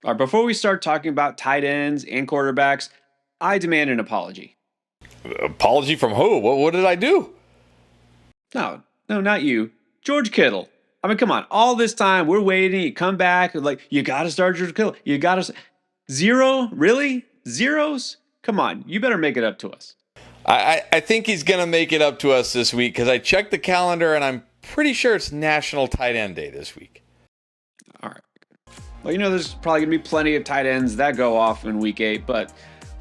All right, before we start talking about tight ends and quarterbacks, I demand an apology. Apology from who? What did I do? No, not you. George Kittle. I mean, come on. All this time, we're waiting. You come back. Like, you got to start George Kittle. You got to. Zero? Really? Zeros? Come on. You better make it up to us. I think he's going to make it up to us this week because I checked the calendar and I'm pretty sure it's National Tight End Day this week. All right. Well, there's probably going to be plenty of tight ends that go off in week 8, but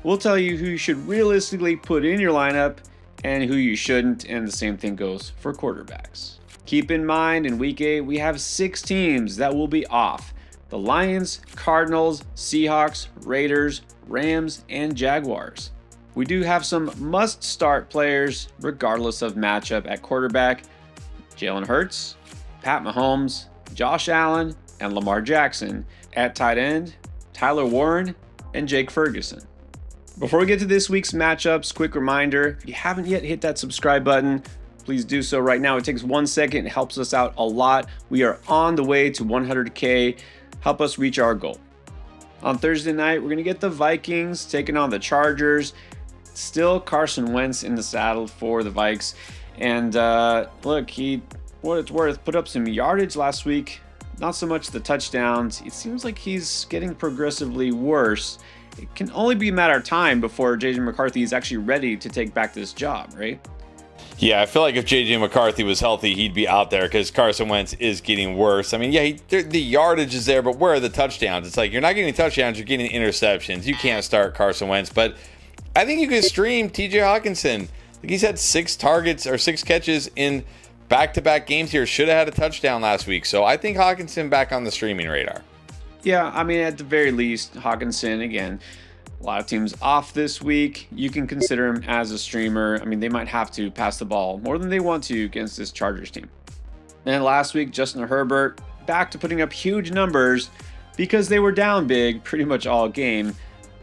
we'll tell you who you should realistically put in your lineup and who you shouldn't, and the same thing goes for quarterbacks. Keep in mind, in week 8, we have 6 teams that will be off. The Lions, Cardinals, Seahawks, Raiders, Rams, and Jaguars. We do have some must-start players regardless of matchup at quarterback. Jalen Hurts, Pat Mahomes, Josh Allen, and Lamar Jackson. At tight end, Tyler Warren and Jake Ferguson. Before we get to this week's matchups, quick reminder, if you haven't yet hit that subscribe button, please do so right now. It takes 1 second. It helps us out a lot. We are on the way to 100K. Help us reach our goal. On Thursday night, we're going to get the Vikings taking on the Chargers. Still Carson Wentz in the saddle for the Vikes. And look, what it's worth, put up some yardage last week. Not so much the touchdowns. It seems like he's getting progressively worse. It can only be a matter of time before J.J. McCarthy is actually ready to take back this job, right? Yeah, I feel like if J.J. McCarthy was healthy, he'd be out there because Carson Wentz is getting worse. I mean, yeah, the yardage is there, but where are the touchdowns? It's like you're not getting touchdowns, you're getting interceptions. You can't start Carson Wentz, but I think you can stream T.J. Hawkinson. Like he's had 6 targets or 6 catches in back-to-back games here. Should have had a touchdown last week. So I think Hawkinson back on the streaming radar. Yeah, I mean, at the very least, Hawkinson, again, a lot of teams off this week. You can consider him as a streamer. I mean, they might have to pass the ball more than they want to against this Chargers team. And last week, Justin Herbert back to putting up huge numbers because they were down big pretty much all game.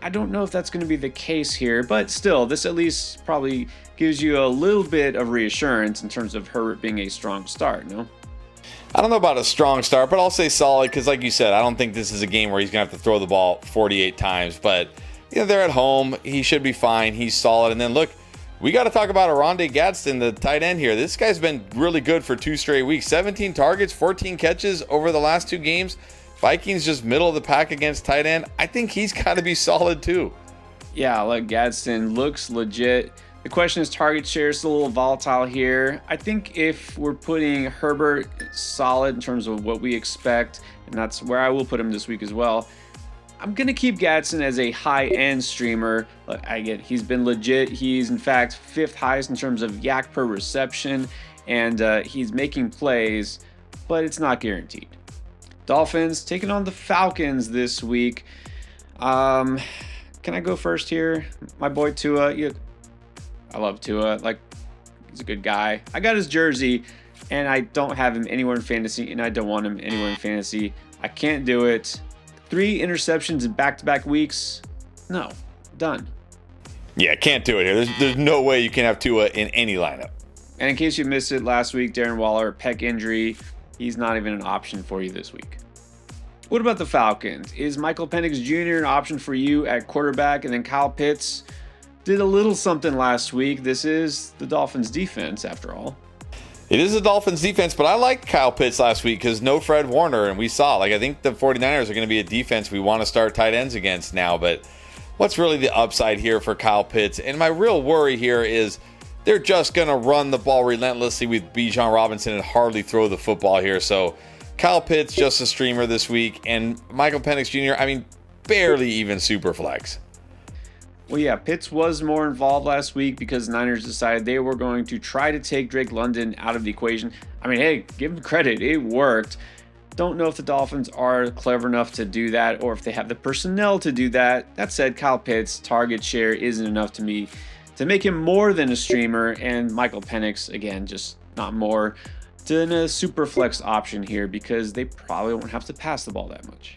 I don't know if that's going to be the case here, but still, this at least probably gives you a little bit of reassurance in terms of Herbert being a strong start, no? I don't know about a strong start, but I'll say solid because, like you said, I don't think this is a game where he's going to have to throw the ball 48 times. But they're at home. He should be fine. He's solid. And then, look, we got to talk about Oronde Gadsden, the tight end here. This guy's been really good for 2 straight weeks. 17 targets, 14 catches over the last 2 games. Vikings just middle of the pack against tight end. I think he's got to be solid too. Yeah, like Gadsden looks legit. The question is target share is a little volatile here. I think if we're putting Herbert solid in terms of what we expect, and that's where I will put him this week as well, I'm going to keep Gadsden as a high-end streamer. He's been legit. He's, in fact, 5th highest in terms of yak per reception, and he's making plays, but it's not guaranteed. Dolphins taking on the Falcons this week. Can I go first here? My boy Tua. I love Tua. He's a good guy. I got his jersey, and I don't have him anywhere in fantasy, and I don't want him anywhere in fantasy. I can't do it. 3 interceptions in back-to-back weeks. No. Done. Yeah, can't do it here. There's no way you can have Tua in any lineup. And in case you missed it last week, Darren Waller, pec injury. He's not even an option for you this week. What about the Falcons? Is Michael Penix Jr. an option for you at quarterback? And then Kyle Pitts did a little something last week. This is the Dolphins defense, after all. It is the Dolphins defense, but I liked Kyle Pitts last week because no Fred Warner, and we saw, I think the 49ers are going to be a defense we want to start tight ends against now, but what's really the upside here for Kyle Pitts? And my real worry here is they're just going to run the ball relentlessly with Bijan Robinson and hardly throw the football here. So Kyle Pitts, just a streamer this week. And Michael Penix Jr., barely even super flex. Well, yeah, Pitts was more involved last week because Niners decided they were going to try to take Drake London out of the equation. Hey, give him credit. It worked. Don't know if the Dolphins are clever enough to do that or if they have the personnel to do that. That said, Kyle Pitts' target share isn't enough to me to make him more than a streamer, and Michael Penix, again, just not more than a super flex option here because they probably won't have to pass the ball that much.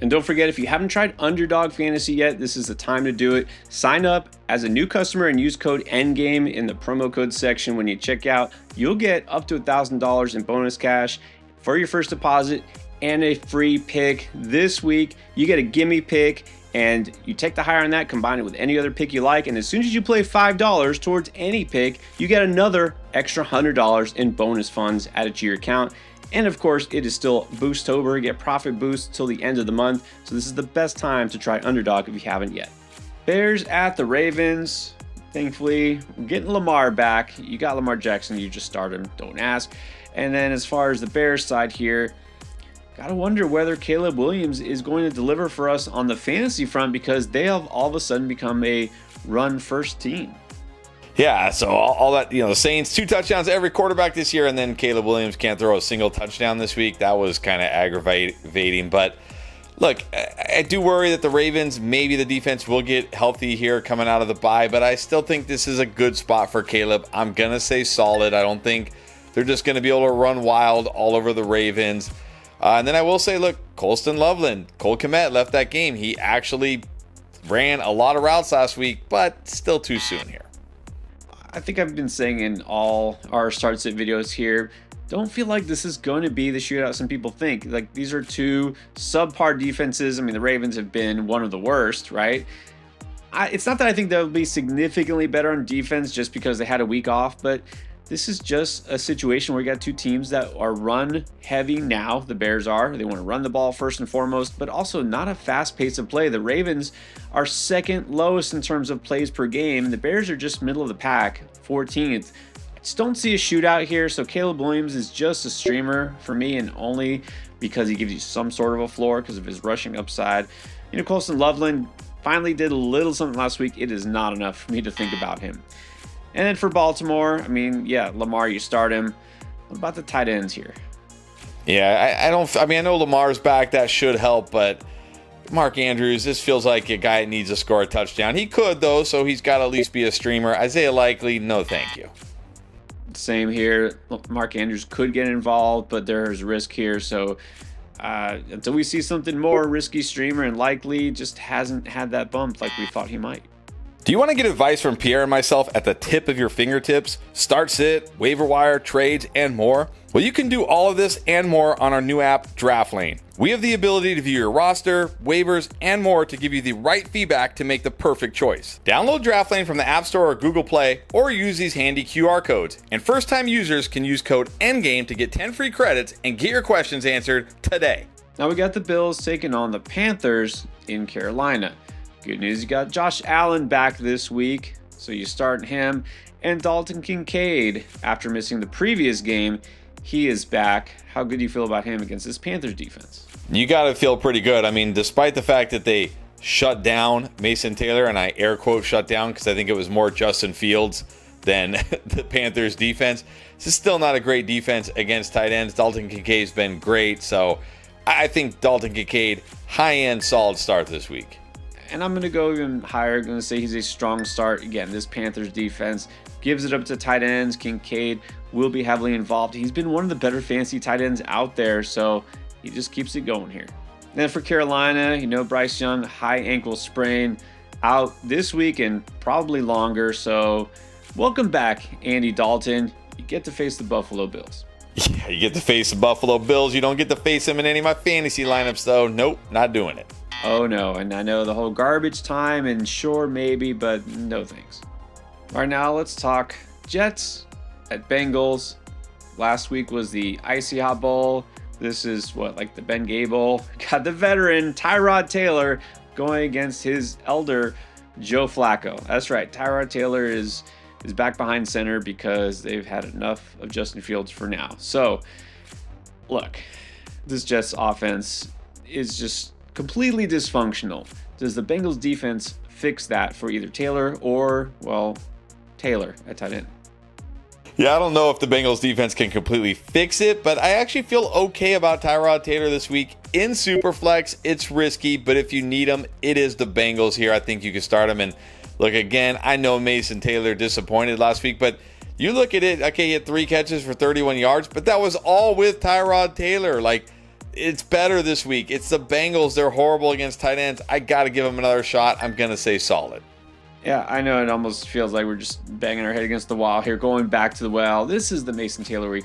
And don't forget, if you haven't tried Underdog Fantasy yet, this is the time to do it. Sign up as a new customer and use code ENDGAME in the promo code section when you check out. You'll get up to $1,000 in bonus cash for your first deposit and a free pick this week. You get a gimme pick, and you take the higher on that, combine it with any other pick you like, and as soon as you play $5 towards any pick, you get another extra $100 in bonus funds added to your account. And of course, it is still Boostober. Get profit boost till the end of the month, so this is the best time to try Underdog if you haven't yet. Bears at the Ravens. Thankfully, we're getting Lamar back. You got Lamar Jackson, you just start him, don't ask. And then as far as the Bears side here, gotta wonder whether Caleb Williams is going to deliver for us on the fantasy front, because they have all of a sudden become a run-first team. Yeah, so all that, the Saints, 2 touchdowns every quarterback this year, and then Caleb Williams can't throw a single touchdown this week. That was kind of aggravating. But look, I do worry that the Ravens, maybe the defense will get healthy here coming out of the bye, but I still think this is a good spot for Caleb. I'm going to say solid. I don't think they're just going to be able to run wild all over the Ravens. And then I will say, look, Colston Loveland, Cole Kmet left that game. He actually ran a lot of routes last week, but still too soon here. I think I've been saying in all our start sit videos here, don't feel like this is going to be the shootout some people think. Like, these are 2 subpar defenses. I mean, the Ravens have been one of the worst, right? It's not that I think they'll be significantly better on defense just because they had a week off, but this is just a situation where you got 2 teams that are run heavy now. The Bears are. They want to run the ball first and foremost, but also not a fast pace of play. The Ravens are second lowest in terms of plays per game. The Bears are just middle of the pack, 14th. I just don't see a shootout here, so Caleb Williams is just a streamer for me, and only because he gives you some sort of a floor because of his rushing upside. Colston Loveland finally did a little something last week. It is not enough for me to think about him. And then for Baltimore, Lamar, you start him. What about the tight ends here? Yeah, I know Lamar's back. That should help, but Mark Andrews, this feels like a guy that needs to score a touchdown. He could, though, so he's got to at least be a streamer. Isaiah Likely, no thank you. Same here. Mark Andrews could get involved, but there's risk here. So until we see something more, risky streamer, and Likely just hasn't had that bump like we thought he might. Do you want to get advice from Pierre and myself at the tip of your fingertips? Start, sit, waiver wire, trades, and more? Well, you can do all of this and more on our new app, Draft Lane. We have the ability to view your roster, waivers, and more to give you the right feedback to make the perfect choice. Download Draft Lane from the App Store or Google Play, or use these handy QR codes. And first-time users can use code ENDGAME to get 10 free credits and get your questions answered today. Now we got the Bills taking on the Panthers in Carolina. Good news, you got Josh Allen back this week, so you start him. And Dalton Kincaid, after missing the previous game, he is back. How good do you feel about him against this Panthers defense? You got to feel pretty good. I mean, despite the fact that they shut down Mason Taylor, and I air quote shut down because I think it was more Justin Fields than the Panthers defense, this is still not a great defense against tight ends. Dalton Kincaid's been great, so I think Dalton Kincaid, high-end solid start this week. And I'm going to go even higher. I'm going to say he's a strong start. Again, this Panthers defense gives it up to tight ends. Kincaid will be heavily involved. He's been one of the better fantasy tight ends out there, so he just keeps it going here. Then for Carolina, Bryce Young, high ankle sprain, out this week and probably longer. So welcome back, Andy Dalton. You get to face the Buffalo Bills. Yeah, you get to face the Buffalo Bills. You don't get to face them in any of my fantasy lineups, though. Nope, not doing it. Oh, no. And I know the whole garbage time, and sure, maybe, but no thanks. All right, now let's talk Jets at Bengals. Last week was the Icy Hot Bowl. This is like the Ben Gable. Got the veteran Tyrod Taylor going against his elder Joe Flacco. That's right. Tyrod Taylor is back behind center because they've had enough of Justin Fields for now. So, look, this Jets offense is just completely dysfunctional. Does the Bengals defense fix that for either Taylor or, Taylor at tight end? Yeah, I don't know if the Bengals defense can completely fix it, but I actually feel okay about Tyrod Taylor this week. In Superflex, it's risky, but if you need him, it is the Bengals here. I think you can start him. And look, again, I know Mason Taylor disappointed last week, but you look at it, okay, he had 3 catches for 31 yards, but that was all with Tyrod Taylor. It's better this week. It's the Bengals. They're horrible against tight ends. I got to give them another shot. I'm going to say solid. Yeah, I know it almost feels like we're just banging our head against the wall here, going back to the well. This is the Mason Taylor week.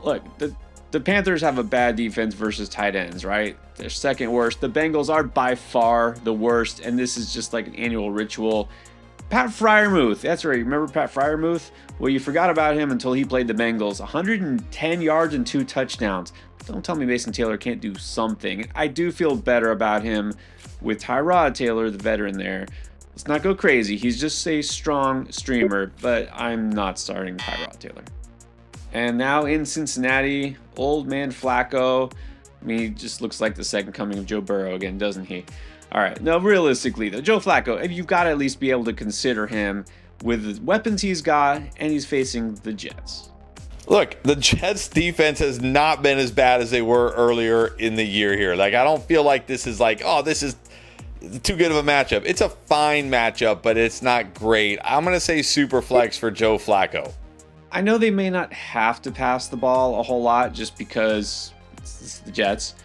Look, the the Panthers have a bad defense versus tight ends, right? They're second worst. The Bengals are by far the worst, and this is just like an annual ritual. Pat Freiermuth, that's right. Remember Pat Freiermuth? Well, you forgot about him until he played the Bengals. 110 yards and 2 touchdowns. Don't tell me Mason Taylor can't do something. I do feel better about him with Tyrod Taylor, the veteran there. Let's not go crazy. He's just a strong streamer, but I'm not starting Tyrod Taylor. And now in Cincinnati, old man Flacco. I mean, he just looks like the second coming of Joe Burrow again, doesn't he? All right, now realistically though, Joe Flacco, you've got to at least be able to consider him with the weapons he's got, and he's facing the Jets. Look, the Jets defense has not been as bad as they were earlier in the year here. Like, I don't feel like this is like, oh, this is too good of a matchup. It's a fine matchup, but it's not great. I'm going to say super flex for Joe Flacco. I know they may not have to pass the ball a whole lot just because it's the Jets,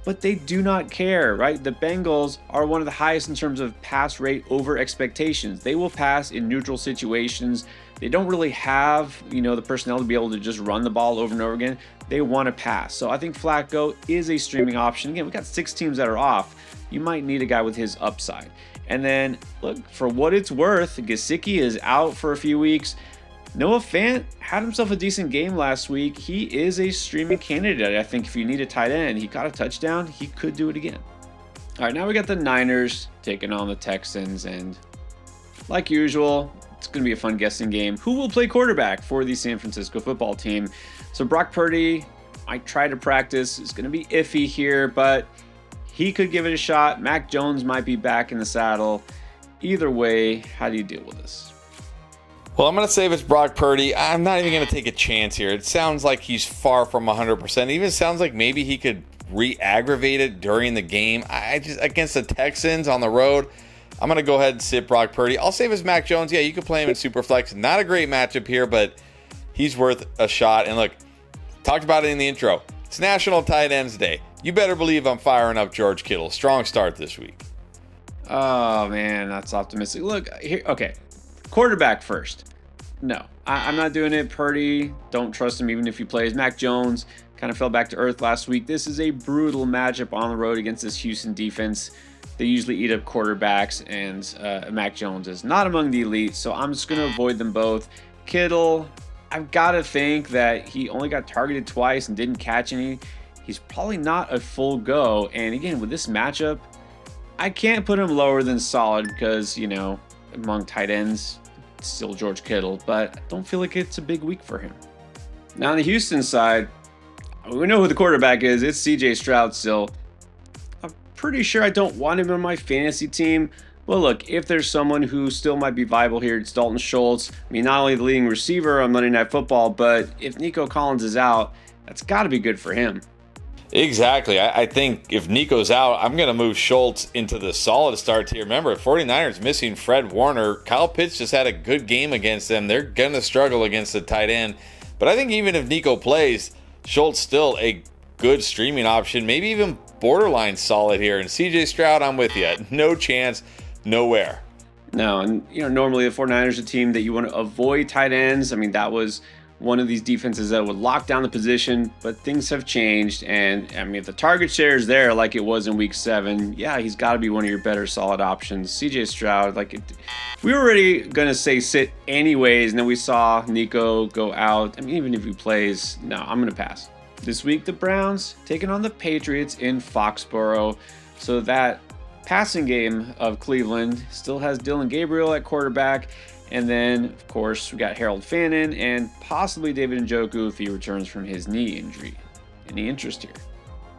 but they do not care, right? The Bengals are one of the highest in terms of pass rate over expectations. They will pass in neutral situations. They don't really have, the personnel to be able to just run the ball over and over again. They want to pass. So I think Flacco is a streaming option. Again, we got 6 teams that are off. You might need a guy with his upside. And then, look, for what it's worth, Gesicki is out for a few weeks. Noah Fant had himself a decent game last week. He is a streaming candidate. I think if you need a tight end, he got a touchdown, he could do it again. All right, now we got the Niners taking on the Texans, and like usual, it's going to be a fun guessing game. Who will play quarterback for the San Francisco football team? So Brock Purdy might try to practice. It's going to be iffy here, but he could give it a shot. Mac Jones might be back in the saddle. Either way, how do you deal with this? Well, I'm going to say if it's Brock Purdy, I'm not even going to take a chance here. It sounds like he's far from 100%. It even sounds like maybe he could re-aggravate it during the game. I just, against the Texans on the road, I'm going to go ahead and sit Brock Purdy. I'll say if it's Mac Jones, yeah, you can play him in Superflex. Not a great matchup here, but he's worth a shot. And look, talked about it in the intro. It's National Tight Ends Day. You better believe I'm firing up George Kittle. Strong start this week. Oh, man, that's optimistic. Look, here, okay. Quarterback first. No, I'm not doing it. Purdy, don't trust him even if he plays. Mac Jones kind of fell back to earth last week. This is a brutal matchup on the road against this Houston defense. They usually eat up quarterbacks, and Mac Jones is not among the elite, so I'm just going to avoid them both. Kittle, I've got to think that he only got targeted twice and didn't catch any. He's probably not a full go, and again, with this matchup, I can't put him lower than solid because, among tight ends, it's still George Kittle, but I don't feel like it's a big week for him. Now on the Houston side, we know who the quarterback is. It's CJ Stroud still. I'm pretty sure I don't want him on my fantasy team. Well, look, if there's someone who still might be viable here, it's Dalton Schultz. I mean, not only the leading receiver on Monday Night Football, but if Nico Collins is out, that's got to be good for him. Exactly. I think if Nico's out, I'm going to move Schultz into the solid start tier. Remember, 49ers missing Fred Warner. Kyle Pitts just had a good game against them. They're going to struggle against the tight end. But I think even if Nico plays, Schultz still a good streaming option, maybe even borderline solid here. And CJ Stroud, I'm with you. No chance, nowhere. No, and normally the 49ers are a team that you want to avoid tight ends. I mean, that was one of these defenses that would lock down the position, but things have changed. And I mean, if the target share is there like it was in week 7, yeah, he's got to be one of your better solid options. CJ Stroud, we were already going to say sit anyways, and then we saw Nico go out. I mean, even if he plays, no, I'm going to pass. This week, the Browns taking on the Patriots in Foxborough. So that passing game of Cleveland still has Dylan Gabriel at quarterback. And then, of course, we got Harold Fannin and possibly David Njoku if he returns from his knee injury. Any interest here?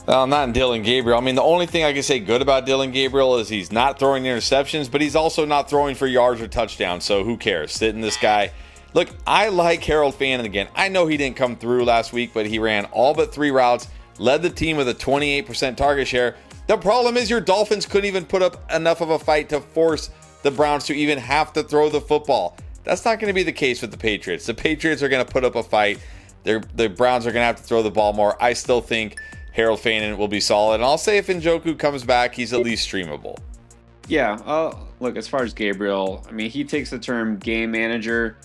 Well, not in Dylan Gabriel. I mean, the only thing I can say good about Dylan Gabriel is he's not throwing interceptions, but he's also not throwing for yards or touchdowns, so who cares? Sitting this guy. Look, I like Harold Fannin again. I know he didn't come through last week, but he ran all but 3 routes, led the team with a 28% target share. The problem is your Dolphins couldn't even put up enough of a fight to force the Browns to even have to throw the football. That's not going to be the case with the Patriots. The Patriots are going to put up a fight. The Browns are going to have to throw the ball more. I still think Harold Fannin will be solid. And I'll say if Njoku comes back, he's at least streamable. Yeah, look, as far as Gabriel, I mean, he takes the term game manager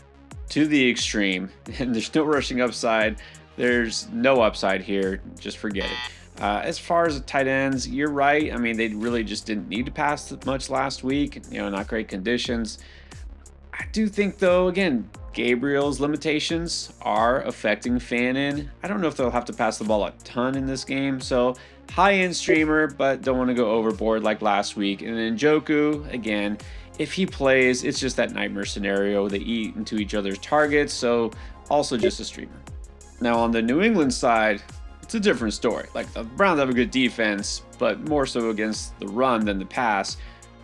to the extreme. And there's no rushing upside. There's no upside here. Just forget it. As far as the tight ends, you're right. I mean, they really just didn't need to pass much last week. Not great conditions. I do think, though, again, Gabriel's limitations are affecting Fannin. I don't know if they'll have to pass the ball a ton in this game. So, high-end streamer, but don't want to go overboard like last week. And then Njoku, again, if he plays, it's just that nightmare scenario. They eat into each other's targets. So, also just a streamer. Now, on the New England side, it's a different story. Like, the Browns have a good defense, but more so against the run than the pass.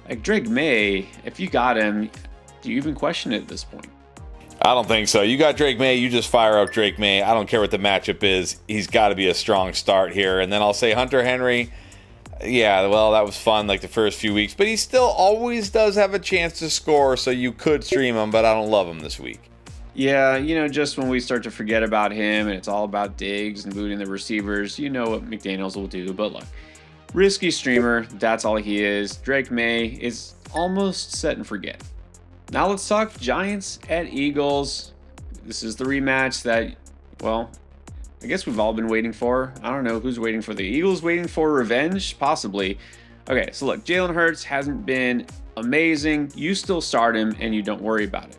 Like, Drake May, if you got him, do you even question it at this point? I don't think so. You got Drake May, you just fire up Drake May. I don't care what the matchup is. He's got to be a strong start here. And then I'll say Hunter Henry. Yeah, well, that was fun like the first few weeks. But he still always does have a chance to score, so you could stream him, but I don't love him this week. Yeah, just when we start to forget about him and it's all about Diggs and booting the receivers, you know what McDaniels will do. But look, risky streamer, that's all he is. Drake May is almost set and forget. Now let's talk Giants at Eagles. This is the rematch that, well, I guess we've all been waiting for. I don't know who's waiting for the Eagles, waiting for revenge, possibly. Okay, so look, Jalen Hurts hasn't been amazing. You still start him and you don't worry about it.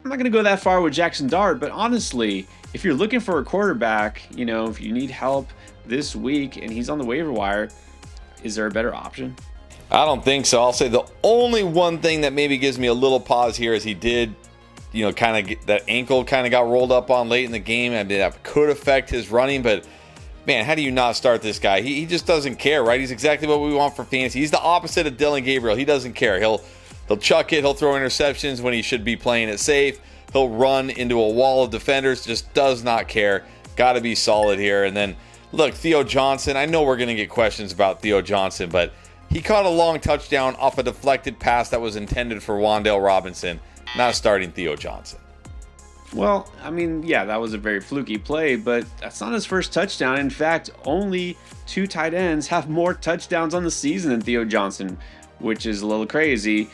I'm not going to go that far with Jackson Dart, but honestly, if you're looking for a quarterback, if you need help this week and he's on the waiver wire, is there a better option? I don't think so. I'll say the only one thing that maybe gives me a little pause here is he did, kind of get that ankle kind of got rolled up on late in the game. I mean, that could affect his running, but man, how do you not start this guy? He just doesn't care, right? He's exactly what we want for fantasy. He's the opposite of Dylan Gabriel. He doesn't care. He'll chuck it. He'll throw interceptions when he should be playing it safe. He'll run into a wall of defenders. Just does not care. Got to be solid here. And then, look, Theo Johnson. I know we're going to get questions about Theo Johnson, but he caught a long touchdown off a deflected pass that was intended for Wan'Dale Robinson. Not starting Theo Johnson. Well, I mean, yeah, that was a very fluky play, but that's not his first touchdown. In fact, only 2 tight ends have more touchdowns on the season than Theo Johnson, which is a little crazy.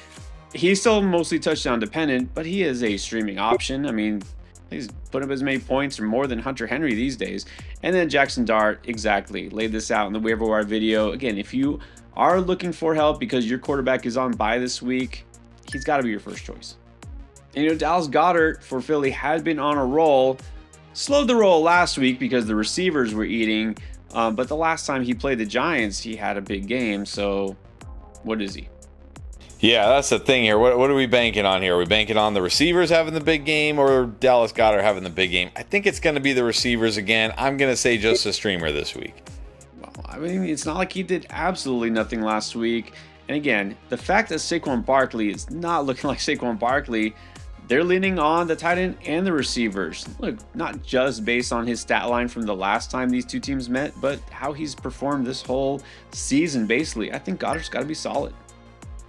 He's still mostly touchdown dependent, but he is a streaming option. I mean, he's put up as many points or more than Hunter Henry these days. And then Jackson Dart, exactly, laid this out in the waiver wire video. Again, if you are looking for help because your quarterback is on bye this week, he's got to be your first choice. And Dallas Goedert for Philly had been on a roll, slowed the roll last week because the receivers were eating, but the last time he played the Giants, he had a big game. So what is he? Yeah, that's the thing here. What are we banking on here? Are we banking on the receivers having the big game or Dallas Goedert having the big game? I think it's going to be the receivers again. I'm going to say just a streamer this week. Well, I mean, it's not like he did absolutely nothing last week. And again, the fact that Saquon Barkley is not looking like Saquon Barkley, they're leaning on the tight end and the receivers. Look, not just based on his stat line from the last time these two teams met, but how he's performed this whole season, basically. I think Goddard's got to be solid.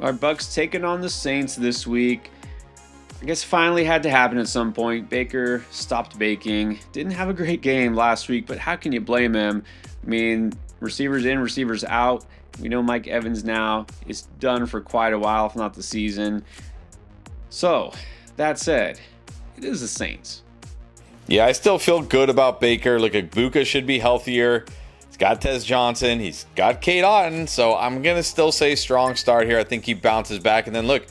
Our Bucs taking on the Saints this week. I guess finally had to happen at some point. Baker stopped baking. Didn't have a great game last week, but how can you blame him? I mean, receivers in, receivers out. We know Mike Evans now is done for quite a while, if not the season. So, that said, it is the Saints. Yeah, I still feel good about Baker. Look, Ibuka should be healthier. He's got Tez Johnson. He's got Cade Otton. So I'm going to still say strong start here. I think he bounces back. And then look,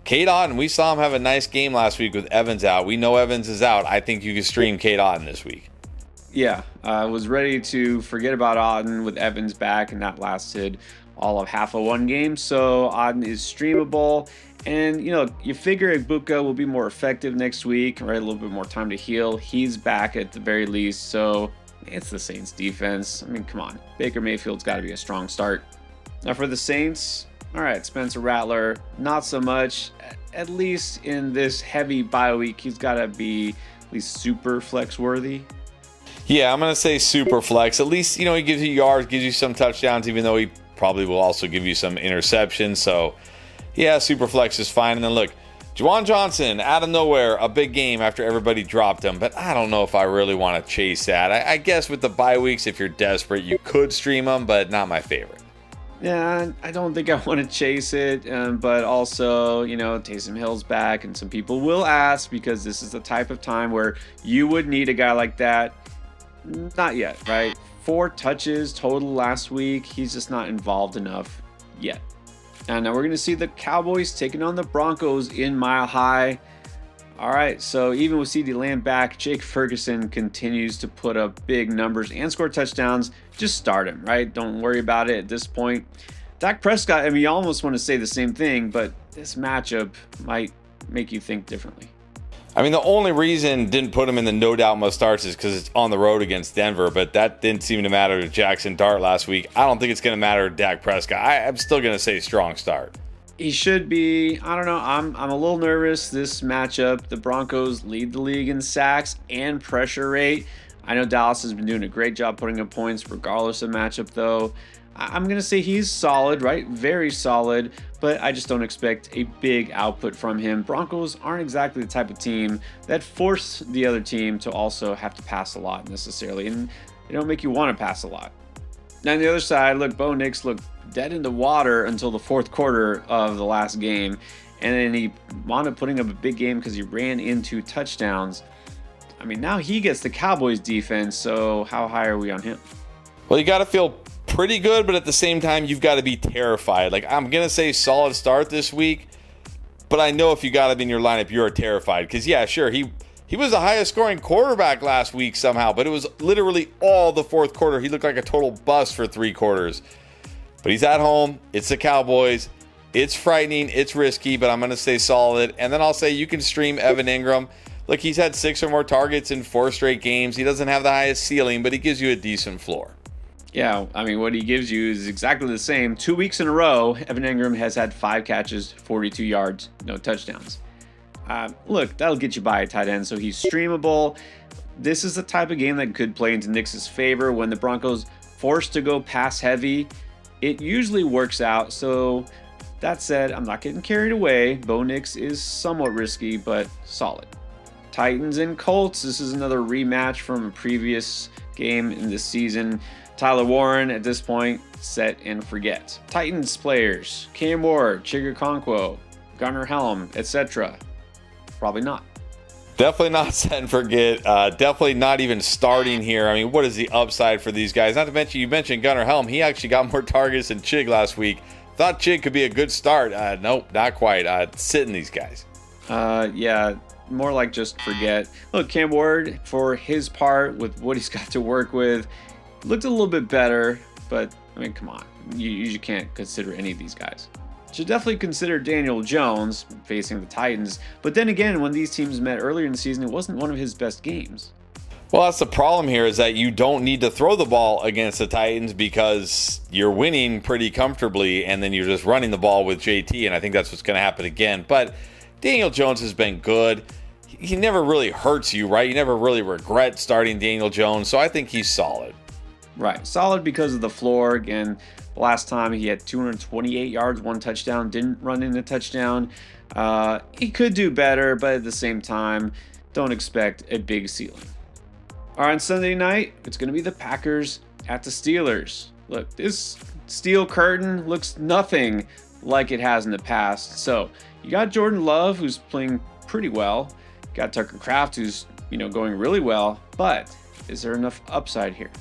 Cade Otton, we saw him have a nice game last week with Evans out. We know Evans is out. I think you can stream Cade Otton this week. Yeah, I was ready to forget about Otton with Evans back, and that lasted all of half of one game. So Otton is streamable. And, you figure Ibuka will be more effective next week, right? A little bit more time to heal. He's back at the very least. So it's the Saints defense. I mean, come on. Baker Mayfield's got to be a strong start. Now for the Saints, all right, Spencer Rattler, not so much. At least in this heavy bye week, he's got to be at least super flex worthy. Yeah, I'm going to say super flex. At least, he gives you yards, gives you some touchdowns, even though he probably will also give you some interceptions. So, yeah, super flex is fine. And then look, Juwan Johnson, out of nowhere, a big game after everybody dropped him. But I don't know if I really want to chase that. I guess with the bye weeks, if you're desperate, you could stream him, but not my favorite. Yeah, I don't think I want to chase it. But also, Taysom Hill's back. And some people will ask because this is the type of time where you would need a guy like that. Not yet, right? 4 touches total last week. He's just not involved enough yet. And now we're going to see the Cowboys taking on the Broncos in Mile High. All right, so even with CeeDee Lamb back, Jake Ferguson continues to put up big numbers and score touchdowns. Just start him, right? Don't worry about it at this point. Dak Prescott, I mean, you almost want to say the same thing, but this matchup might make you think differently. I mean, the only reason didn't put him in the no doubt must starts is because it's on the road against Denver, but that didn't seem to matter to Jackson Dart last week. I don't think it's going to matter to Dak Prescott. I'm still going to say strong start. He should be. I don't know. I'm a little nervous this matchup. The Broncos lead the league in sacks and pressure rate. I know Dallas has been doing a great job putting up points regardless of matchup, though. I'm going to say he's solid, right? Very solid, but I just don't expect a big output from him. Broncos aren't exactly the type of team that force the other team to also have to pass a lot necessarily, and they don't make you want to pass a lot. Now, on the other side, look, Bo Nix looked dead in the water until the fourth quarter of the last game, and then he wound up putting up a big game because he ran into touchdowns. I mean, now he gets the Cowboys defense, so how high are we on him? Well, you got to feel pretty good, but at the same time, you've got to be terrified. Like, I'm going to say solid start this week, but I know if you got him in your lineup, you're terrified. Because, yeah, sure, he was the highest scoring quarterback last week somehow, but it was literally all the fourth quarter. He looked like a total bust for 3 quarters. But he's at home. It's the Cowboys. It's frightening. It's risky, but I'm going to stay solid. And then I'll say you can stream Evan Ingram. Look, he's had 6 or more targets in 4 straight games. He doesn't have the highest ceiling, but he gives you a decent floor. Yeah, I mean, what he gives you is exactly the same. 2 weeks in a row, Evan Ingram has had 5 catches, 42 yards, no touchdowns. Look, that'll get you by a tight end, so he's streamable. This is the type of game that could play into Nix's favor. When the Broncos forced to go pass heavy, it usually works out. So that said, I'm not getting carried away. Bo Nix is somewhat risky, but solid. Titans and Colts. This is another rematch from a previous game in this season. Tyler Warren, at this point, set and forget. Titans players, Cam Ward, Chigakonkwo, Gunnar Helm, etc. Probably not. Definitely not set and forget. Definitely not even starting here. I mean, what is the upside for these guys? Not to mention, you mentioned Gunnar Helm. He actually got more targets than Chig last week. Thought Chig could be a good start. Nope, not quite. Sitting these guys. Yeah, more like just forget. Look, Cam Ward, for his part, with what he's got to work with, looked a little bit better, but, I mean, come on. You can't consider any of these guys. Should definitely consider Daniel Jones facing the Titans, but then again, when these teams met earlier in the season, it wasn't one of his best games. Well, that's the problem here, is that you don't need to throw the ball against the Titans because you're winning pretty comfortably, and then you're just running the ball with JT, and I think that's what's going to happen again. But Daniel Jones has been good. He never really hurts you, right? You never really regret starting Daniel Jones, so I think he's solid. Right, solid because of the floor. Again, last time he had 228 yards, 1 touchdown, didn't run in a touchdown. He could do better, but at the same time, don't expect a big ceiling. All right, on Sunday night, it's going to be the Packers at the Steelers. Look, this steel curtain looks nothing like it has in the past. So you got Jordan Love, who's playing pretty well. You got Tucker Kraft, who's going really well. But is there enough upside here?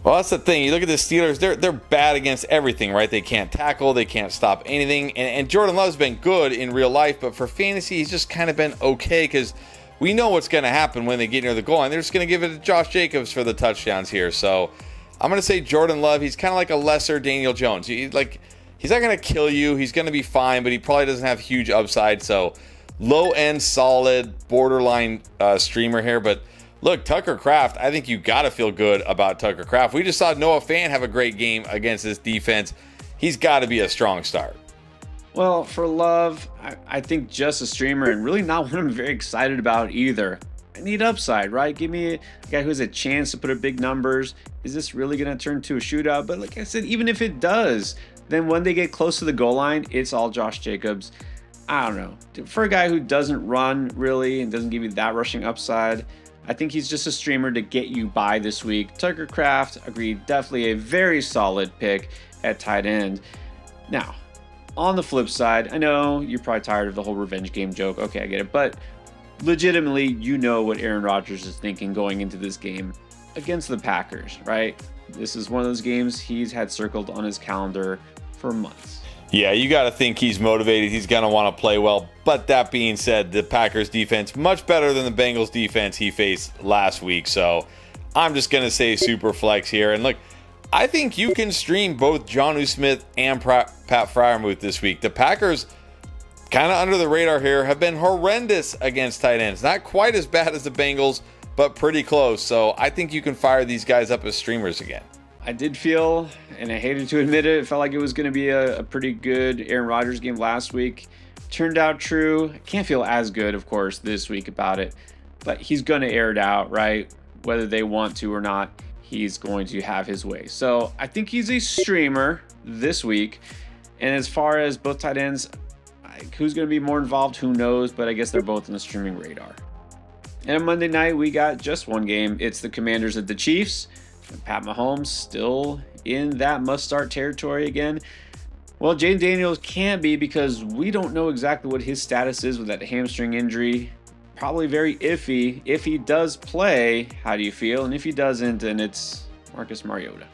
Well, that's the thing. You look at the Steelers, they're bad against everything, right? They can't tackle, they can't stop anything. And Jordan Love's been good in real life, but for fantasy, he's just kind of been okay because we know what's going to happen when they get near the goal line. They're just going to give it to Josh Jacobs for the touchdowns here. So I'm going to say Jordan Love. He's kind of like a lesser Daniel Jones. He's not going to kill you. He's going to be fine, but he probably doesn't have huge upside. So low-end, solid, borderline streamer here, but look, Tucker Kraft, I think you got to feel good about Tucker Kraft. We just saw Noah Fant have a great game against this defense. He's got to be a strong start. Well, for Love, I think just a streamer and really not one I'm very excited about either. I need upside, right? Give me a guy who has a chance to put up big numbers. Is this really going to turn to a shootout? But like I said, even if it does, then when they get close to the goal line, it's all Josh Jacobs. I don't know. For a guy who doesn't run really and doesn't give you that rushing upside, I think he's just a streamer to get you by this week. Tucker Kraft, agreed, definitely a very solid pick at tight end. Now, on the flip side, I know you're probably tired of the whole revenge game joke. Okay, I get it. But legitimately, you know what Aaron Rodgers is thinking going into this game. against the Packers, right? This is one of those games he's had circled on his calendar for months. Yeah, you got to think he's motivated. He's going to want to play well. But that being said, the Packers defense, much better than the Bengals defense he faced last week. So I'm just going to say super flex here. And look, I think you can stream both Jonnu Smith and Pat Freiermuth this week. The Packers, kind of under the radar here, have been horrendous against tight ends. Not quite as bad as the Bengals, but pretty close. So I think you can fire these guys up as streamers again. I did feel, and I hated to admit it, it felt like it was going to be a pretty good Aaron Rodgers game last week. Turned out true. I can't feel as good, of course, this week about it. But he's going to air it out, right? Whether they want to or not, he's going to have his way. So I think he's a streamer this week. And as far as both tight ends, who's going to be more involved, who knows? But I guess they're both on the streaming radar. And on Monday night, we got just one game. It's the Commanders at the Chiefs. And Pat Mahomes still in that must-start territory again. Well, Jaden Daniels can't be because we don't know exactly what his status is with that hamstring injury. Probably very iffy. If he does play, how do you feel? And if he doesn't, then it's Marcus Mariota.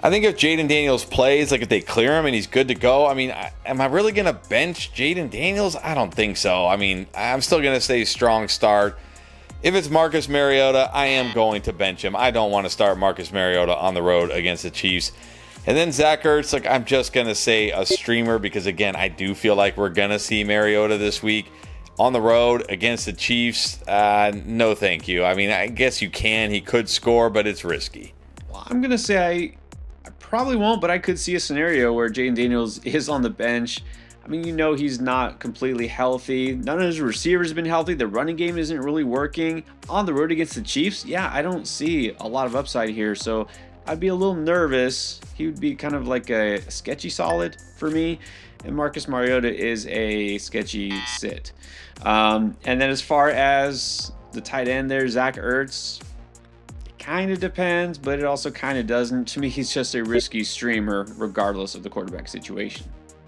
I think if Jaden Daniels plays, like if they clear him and he's good to go, I mean, am I really going to bench Jaden Daniels? I don't think so. I mean, I'm still going to say strong start. If it's Marcus Mariota, I am going to bench him. I don't want to start Marcus Mariota on the road against the Chiefs. And then Zach Ertz, like I'm just going to say a streamer because, again, I do feel like we're going to see Mariota this week on the road against the Chiefs. No, thank you. I mean, I guess you can. He could score, but it's risky. Well, I'm going to say I probably won't, but I could see a scenario where Jaden Daniels is on the bench. I mean, you know he's not completely healthy. None of his receivers have been healthy. The running game isn't really working. On the road against the Chiefs, yeah, I don't see a lot of upside here. So I'd be a little nervous. He would be kind of like a sketchy solid for me. And Marcus Mariota is a sketchy sit. And then as far as the tight end there, Zach Ertz, it kind of depends, but it also kind of doesn't. To me, he's just a risky streamer regardless of the quarterback situation.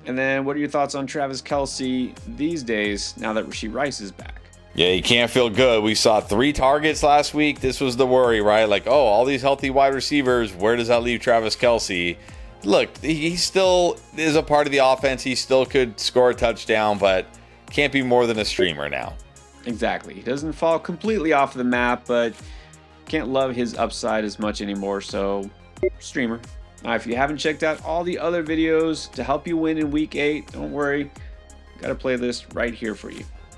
And then what are your thoughts on Travis Kelce these days now that Rashee Rice is back? Yeah, you can't feel good. We saw 3 targets last week. This was the worry, right? Like, oh, all these healthy wide receivers, where does that leave Travis Kelce? Look, he still is a part of the offense. He still could score a touchdown, but can't be more than a streamer now. Exactly. He doesn't fall completely off the map, but can't love his upside as much anymore, so streamer. Now, if you haven't checked out all the other videos to help you win in Week 8, don't worry. Got a playlist right here for you.